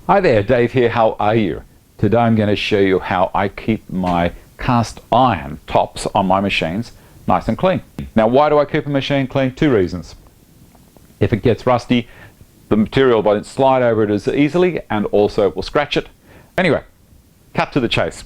Hi there, Dave here. How are you? Today I'm going to show you how I keep my cast iron tops on my machines nice and clean. Now, why do I keep a machine clean? Two reasons. If it gets rusty, the material won't slide over it as easily, and also it will scratch it. Anyway, cut to the chase.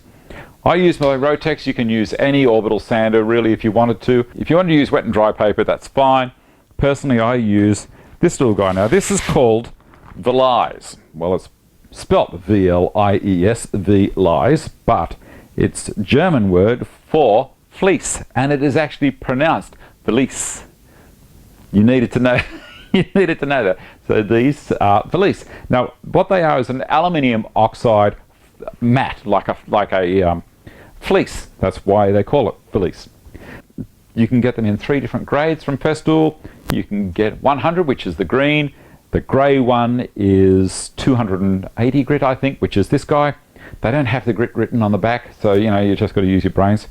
I use my Rotex. You can use any orbital sander really if you wanted to. If you want to use wet and dry paper, that's fine. Personally, I use this little guy. Now, this is called Vlies. Well, it's spelt V-L-I-E-S, Vlies, but it's German word for fleece, and it is actually pronounced Vlies. You needed to know. You needed to know that. So these are Vlies. Now, what they are is an aluminium oxide mat, like a fleece. That's why they call it Vlies. You can get them in 3 different grades from Festool. You can get 100, which is the green. The grey one is 280 grit, I think, which is this guy. They don't have the grit written on the back, so you just got to use your brains.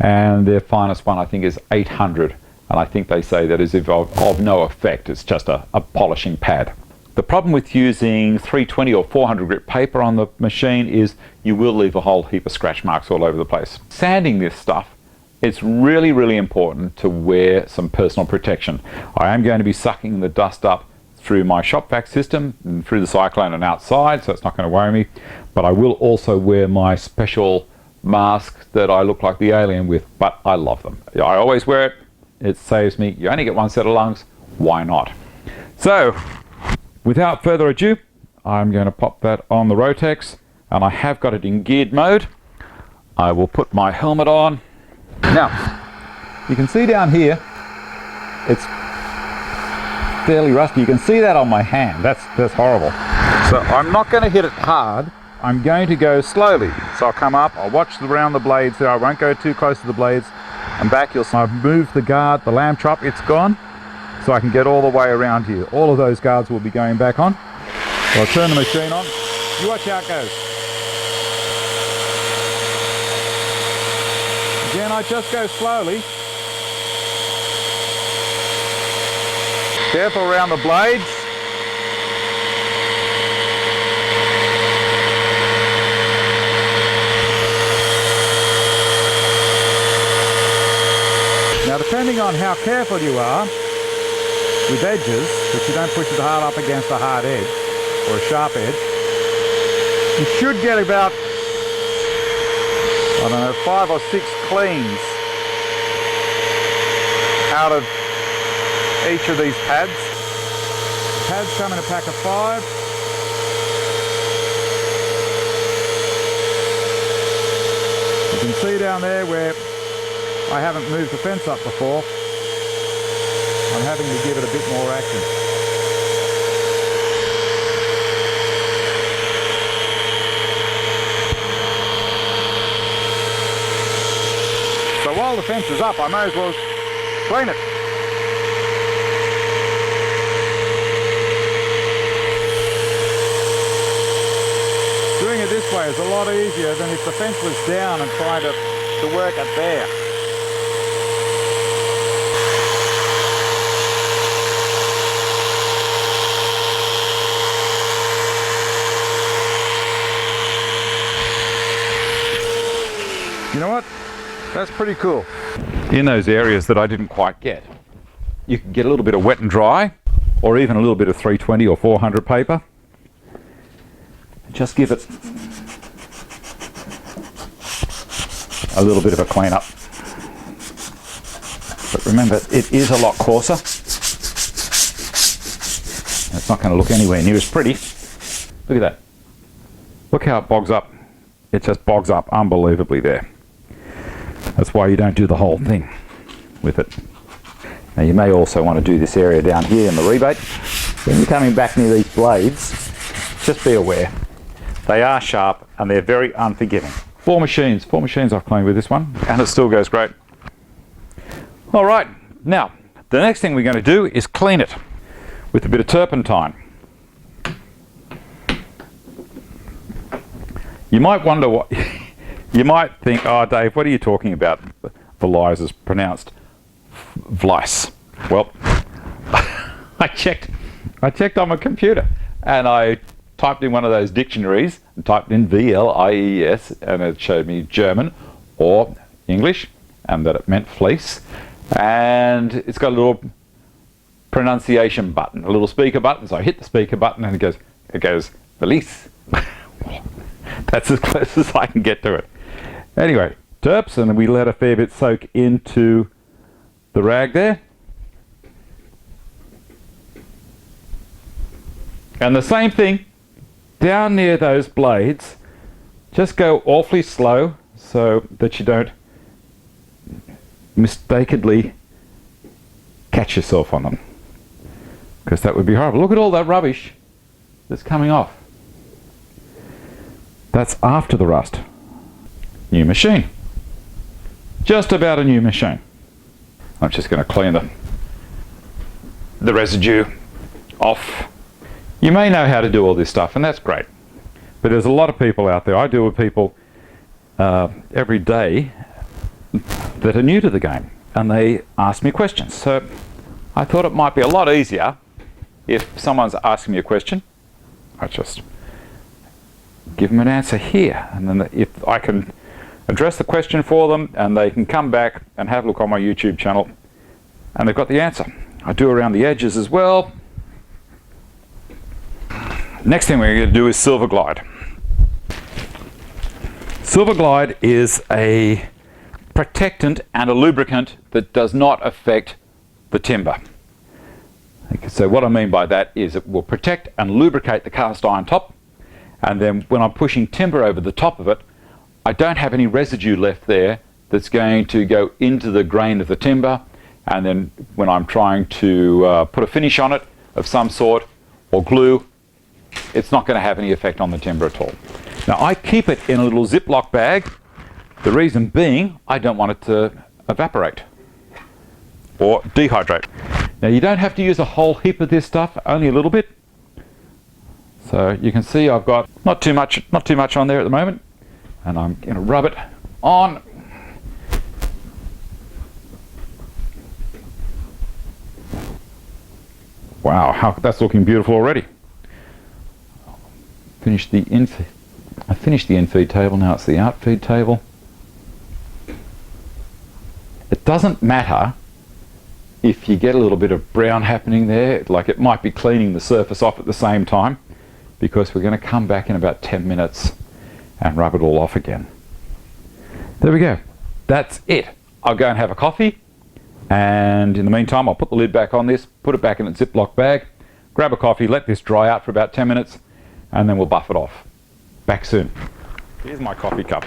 And their finest one, I think, is 800, and I think they say that is of no effect. It's just a polishing pad. The problem with using 320 or 400 grit paper on the machine is you will leave a whole heap of scratch marks all over the place. Sanding this stuff, it's really, really important to wear some personal protection. I am going to be sucking the dust up through my shop vac system and through the cyclone and outside, so it's not going to worry me. But I will also wear my special mask that I look like the alien with, but I love them. I always wear it. It saves me. You only get one set of lungs. Why not? So, without further ado, I'm going to pop that on the Rotex, and I have got it in geared mode. I will put my helmet on. Now, you can see down here, it's fairly rusty. You can see that on my hand. That's horrible. So I'm not going to hit it hard. I'm going to go slowly. So I'll come up, I'll watch around the blades there. I won't go too close to the blades. And back, you'll see I've moved the guard, the lamb chop, it's gone. So I can get all the way around here. All of those guards will be going back on. So I'll turn the machine on. You watch how it goes. Again, I just go slowly. Careful around the blades. Now, depending on how careful you are with edges, that you don't push it hard up against a hard edge or a sharp edge, you should get about, I don't know, 5 or 6 cleans out of each of these pads. The pads come in a pack of 5. You can see down there where I haven't moved the fence up before. I'm having to give it a bit more action. So while the fence is up, I may as well clean it. Doing it this way is a lot easier than if the fence was down and trying to work it there. You know what? That's pretty cool. In those areas that I didn't quite get, you can get a little bit of wet and dry, or even a little bit of 320 or 400 paper. Just give it a little bit of a clean up. But remember, it is a lot coarser. It's not going to look anywhere near as pretty. Look at that. Look how it bogs up. It just bogs up unbelievably there. That's why you don't do the whole thing with it. Now, you may also want to do this area down here in the rebate. When you're coming back near these blades, just be aware. They are sharp and they're very unforgiving. 4 machines I've cleaned with this one, and it still goes great. All right, now the next thing we're going to do is clean it with a bit of turpentine. You might wonder what, you might think, oh Dave, what are you talking about? Vlies is pronounced Vlies. Well, I checked on my computer and I typed in one of those dictionaries and typed in VLIES, and it showed me German or English, and that it meant fleece. And it's got a little pronunciation button, a little speaker button. So I hit the speaker button and it goes fleece. That's as close as I can get to it. Anyway, terps, and we let a fair bit soak into the rag there. And the same thing down near those blades. Just go awfully slow so that you don't mistakenly catch yourself on them, because that would be horrible. Look at all that rubbish that's coming off. That's after the rust. New machine. Just about a new machine. I'm just going to clean the residue off. You may know how to do all this stuff, and that's great. But there's a lot of people out there. I deal with people every day that are new to the game, and they ask me questions. So I thought it might be a lot easier if someone's asking me a question, I just give them an answer here, and then if I can address the question for them, and they can come back and have a look on my YouTube channel, and they've got the answer. I do around the edges as well. Next thing we're going to do is Silver Glide. Silver Glide is a protectant and a lubricant that does not affect the timber. Okay, so what I mean by that is it will protect and lubricate the cast iron top, and then when I'm pushing timber over the top of it, I don't have any residue left there that's going to go into the grain of the timber, and then when I'm trying to put a finish on it of some sort or glue, it's not going to have any effect on the timber at all. Now I keep it in a little Ziploc bag. The reason being, I don't want it to evaporate or dehydrate. Now you don't have to use a whole heap of this stuff, only a little bit. So you can see I've got not too much on there at the moment, and I'm going to rub it on. Wow, that's looking beautiful already. I finished the in-feed table, now it's the out-feed table. It doesn't matter if you get a little bit of brown happening there, like it might be cleaning the surface off at the same time, because we're going to come back in about 10 minutes and rub it all off again. There we go. That's it. I'll go and have a coffee, and in the meantime I'll put the lid back on this, put it back in a Ziploc bag, grab a coffee, let this dry out for about 10 minutes, and then we'll buff it off. Back soon. Here's my coffee cup.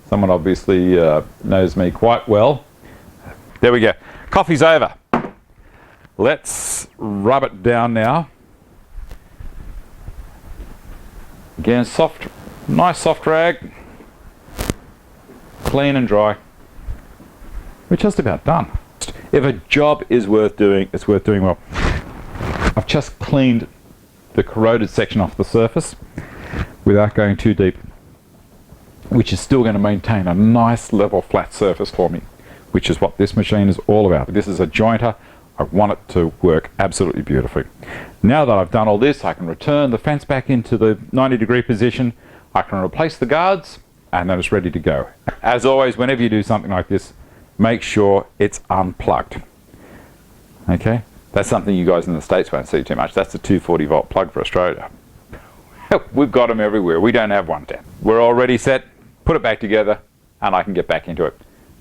Someone obviously knows me quite well. There we go. Coffee's over. Let's rub it down now. Again, soft, nice soft rag. Clean and dry. We're just about done. If a job is worth doing, it's worth doing well. I've just cleaned the corroded section off the surface without going too deep, which is still going to maintain a nice level flat surface for me, which is what this machine is all about. This is a jointer. I want it to work absolutely beautifully. Now that I've done all this, I can return the fence back into the 90-degree position. I can replace the guards, and then it's ready to go. As always, whenever you do something like this, make sure it's unplugged. Okay? That's something you guys in the States won't see too much. That's a 240 volt plug for Australia. We've got them everywhere. We don't have one down. We're all ready set. Put it back together, and I can get back into it.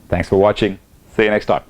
Thanks for watching. See you next time.